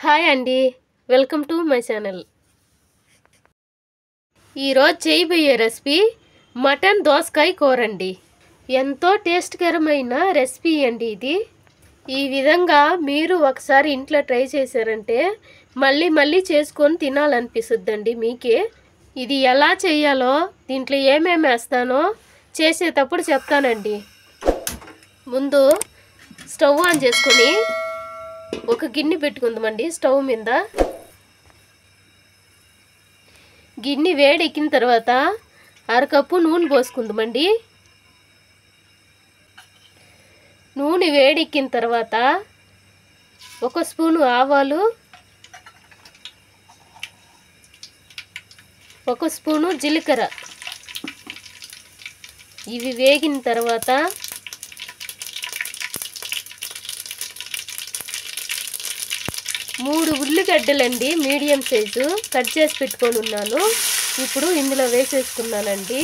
Hi అండి, welcome to my channel. ఈరోజు చేయబోయే రెసిపీ మటన్ దోసకాయ కూర అండి. ఎంతో టేస్ట్కరమైన రెసిపీ అండి ఇది. ఈ విధంగా మీరు ఒకసారి ఇంట్లో ట్రై చేశారంటే మళ్ళీ మళ్ళీ చేసుకొని తినాలనిపిస్తుందండి మీకే. ఇది ఎలా చేయాలో, దీంట్లో ఏమేమి వేస్తానో చేసేటప్పుడు చెప్తానండి. ముందు స్టవ్ ఆన్ చేసుకొని ఒక గిన్నె పెట్టుకుందామండి. స్టవ్ మీద గిన్నె వేడెక్కిన తర్వాత అరకప్పు నూనె పోసుకుందామండి. నూనె వేడెక్కిన తర్వాత ఒక స్పూను ఆవాలు, ఒక స్పూను జీలకర్ర ఇవి వేగిన తర్వాత 3 ఉల్లిగడ్డలండి మీడియం సైజు కట్ చేసి పెట్టుకొని ఉన్నాను. ఇప్పుడు ఇందులో వేసేసుకున్నానండి.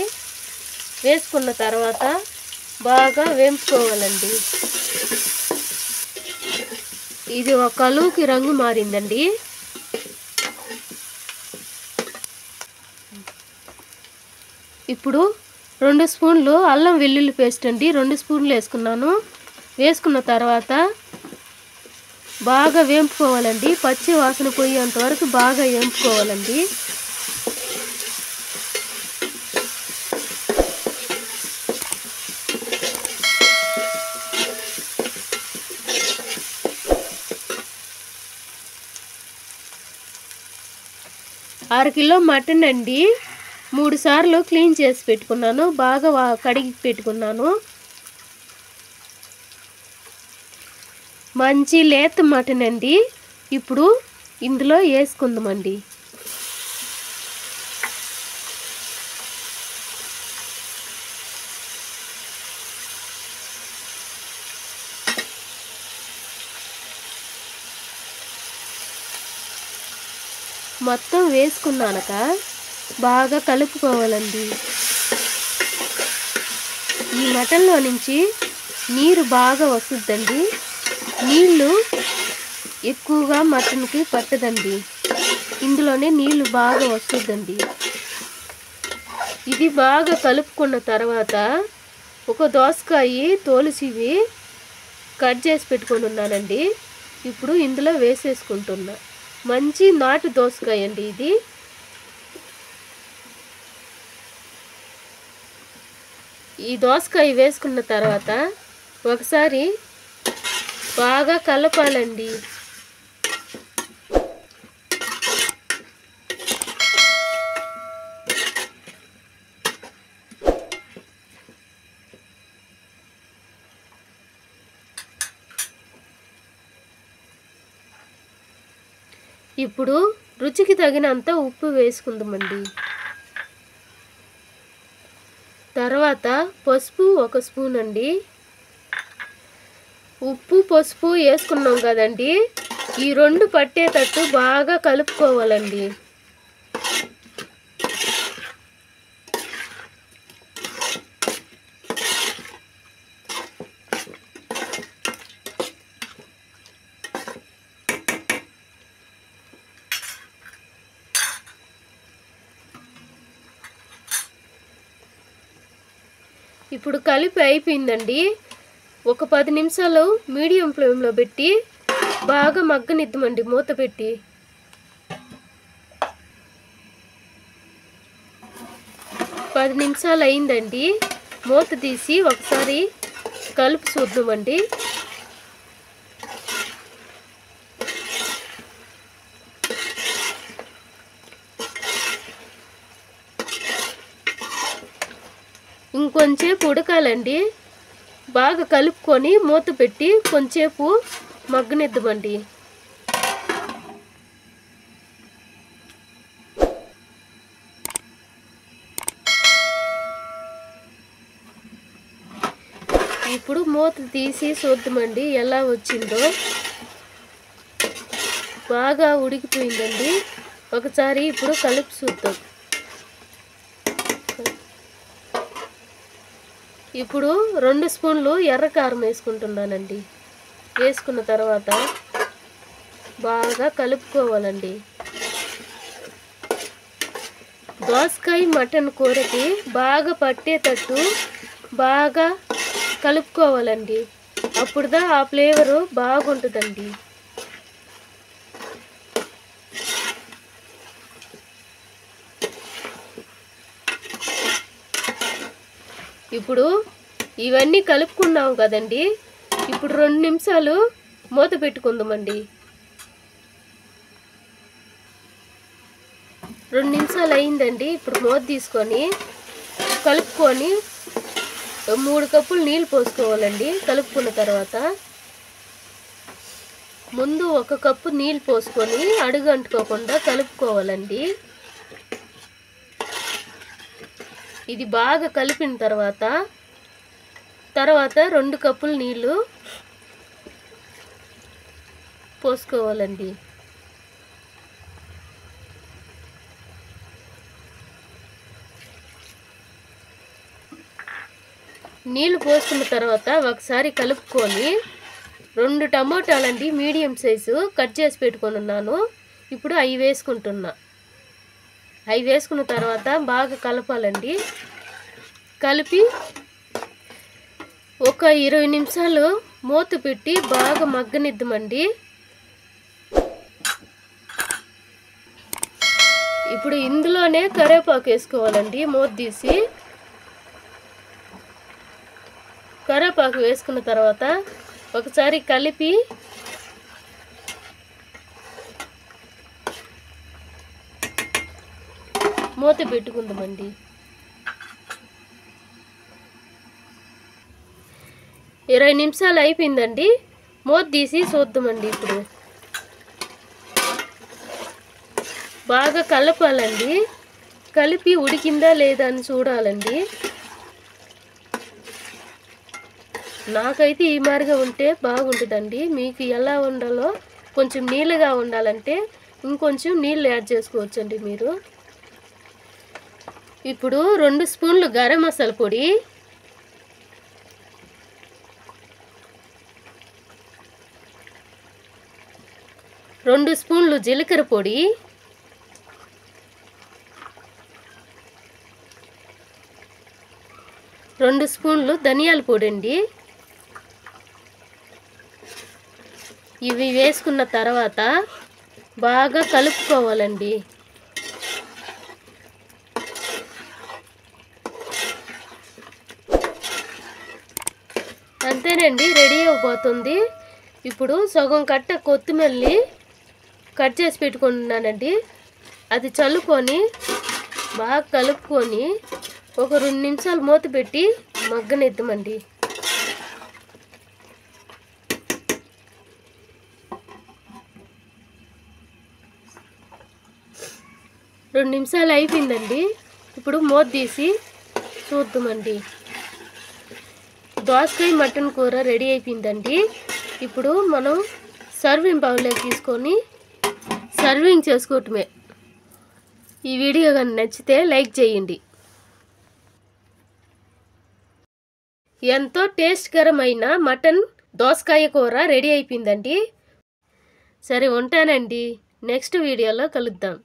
వేసుకున్న తర్వాత బాగా వేయించుకోవాలండి. ఇది ఒక కలువుకి రంగు మారిందండి. ఇప్పుడు 2 స్పూన్లు అల్లం వెల్లుల్లి పేస్ట్ అండి, 2 స్పూన్లు వేసుకున్నాను. వేసుకున్న తర్వాత బాగా వేయించుకోవాలండి. పచ్చి వాసన పోయేంత వరకు బాగా వేయించుకోవాలండి. అరకిలో మటన్ అండి, 3 సార్లు క్లీన్ చేసి పెట్టుకున్నాను. బాగా కడిగి పెట్టుకున్నాను. మంచి లేత మటన్ అండి. ఇప్పుడు ఇందులో వేసుకుందామండి. మొత్తం వేసుకున్నాక బాగా కలుపుకోవాలండి. ఈ మటన్లో నుంచి నీరు బాగా వస్తుందండి. నీళ్ళు ఎక్కువగా మటన్కి పట్టదండి, ఇందులోనే నీళ్ళు బాగా వస్తుందండి. ఇది బాగా కలుపుకున్న తర్వాత ఒక దోసకాయ తోలుసివి కట్ చేసి పెట్టుకొని ఉన్నానండి. ఇప్పుడు ఇందులో వేసేసుకుంటున్నా. మంచి నాటు దోసకాయ అండి ఇది. ఈ దోసకాయ వేసుకున్న తర్వాత ఒకసారి బాగా కలపాలండి. ఇప్పుడు రుచికి తగినంత ఉప్పు వేసుకుందామండి. తర్వాత పసుపు 1 స్పూన్ అండి. ఉప్పు పసుపు వేసుకున్నాం కదండి, ఈ 2 పట్టేటట్టు బాగా కలుపుకోవాలండి. ఇప్పుడు కలిపి అయిపోయిందండి. ఒక 10 నిమిషాలు మీడియం ఫ్లేమ్లో పెట్టి బాగా మగ్గనిద్దామండి మూత పెట్టి. పది నిమిషాలు అయిందండి. మూత తీసి ఒకసారి కలిపి చూద్దామండి. ఇంకొంచెంసేపు ఉడకాలండి. బాగా కలుపుకొని మూత పెట్టి కొంచెంసేపు మగ్గనిద్దామండి. ఇప్పుడు మూత తీసి చూద్దామండి ఎలా వచ్చిందో. బాగా ఉడికిపోయిందండి. ఒకసారి ఇప్పుడు కలిపి చూద్దాం. ఇప్పుడు 2 స్పూన్లు ఎర్ర కారం వేసుకుంటున్నానండి. వేసుకున్న తర్వాత బాగా కలుపుకోవాలండి. దోసకాయ మటన్ కూరకి బాగా పట్టేటట్టు బాగా కలుపుకోవాలండి. అప్పుడుదా ఆ ఫ్లేవరు బాగుంటుందండి. ఇప్పుడు ఇవన్నీ కలుపుకున్నాం కదండి. ఇప్పుడు 2 నిమిషాలు మూత పెట్టుకుందామండి. 2 నిమిషాలు అయిందండి. ఇప్పుడు మూత తీసుకొని కలుపుకొని 3 కప్పులు నీళ్ళు పోసుకోవాలండి. కలుపుకున్న తర్వాత ముందు 1 కప్పు నీళ్ళు పోసుకొని అడుగు అంటుకోకుండా కలుపుకోవాలండి. ఇది బాగా కలిపిన తర్వాత 2 కప్పులు నీళ్ళు పోసుకోవాలండి. నీళ్ళు పోసుకున్న తర్వాత ఒకసారి కలుపుకొని 2 టమోటాలండి మీడియం సైజు కట్ చేసి పెట్టుకొని ఉన్నాను. ఇప్పుడు అవి వేసుకుంటున్నా. అవి వేసుకున్న తర్వాత బాగా కలపాలండి. కలిపి ఒక 20 నిమిషాలు మూత పెట్టి బాగా మగ్గనిద్దామండి. ఇప్పుడు ఇందులోనే కరివేపాకు వేసుకోవాలండి. మూత తీసి కరివేపాకు వేసుకున్న తర్వాత ఒకసారి కలిపి మూత పెట్టుకుందామండి. 20 నిమిషాలు అయిపోయిందండి. మూత తీసి చూద్దామండి. ఇప్పుడు బాగా కలపాలండి. కలిపి ఉడికిందా లేదా అని చూడాలండి. నాకైతే ఈ మాదిరిగా ఉంటే బాగుంటుందండి. మీకు ఎలా ఉండాలో, కొంచెం నీళ్ళగా ఉండాలంటే ఇంకొంచెం నీళ్ళు యాడ్ చేసుకోవచ్చండి మీరు. ఇప్పుడు 2 స్పూన్లు గరం మసాలా పొడి, 2 స్పూన్లు జీలకర్ర పొడి, 2 స్పూన్లు ధనియాల పొడి అండి. ఇవి వేసుకున్న తర్వాత బాగా కలుపుకోవాలండి. అంతేనండి, రెడీ అయిపోతుంది. ఇప్పుడు సగం కట్ట కొత్తిమీరని కట్ చేసి పెట్టుకుంటున్నానండి. అది చల్లుకొని బాగా కలుపుకొని ఒక 2 నిమిషాలు మూత పెట్టి మగ్గనిద్దామండి. 2 నిమిషాలు అయిపోయిందండి. ఇప్పుడు మూత తీసి చూద్దామండి. దోసకాయ మటన్ కూర రెడీ అయిపోయిందండి. ఇప్పుడు మనం సర్వింగ్ బౌల్లోకి తీసుకొని సర్వింగ్ చేసుకోవటమే. ఈ వీడియో కానీ నచ్చితే లైక్ చేయండి. ఎంతో టేస్ట్కరమైన మటన్ దోసకాయ కూర రెడీ అయిపోయిందండి. సరే, ఉంటానండి. నెక్స్ట్ వీడియోలో కలుద్దాం.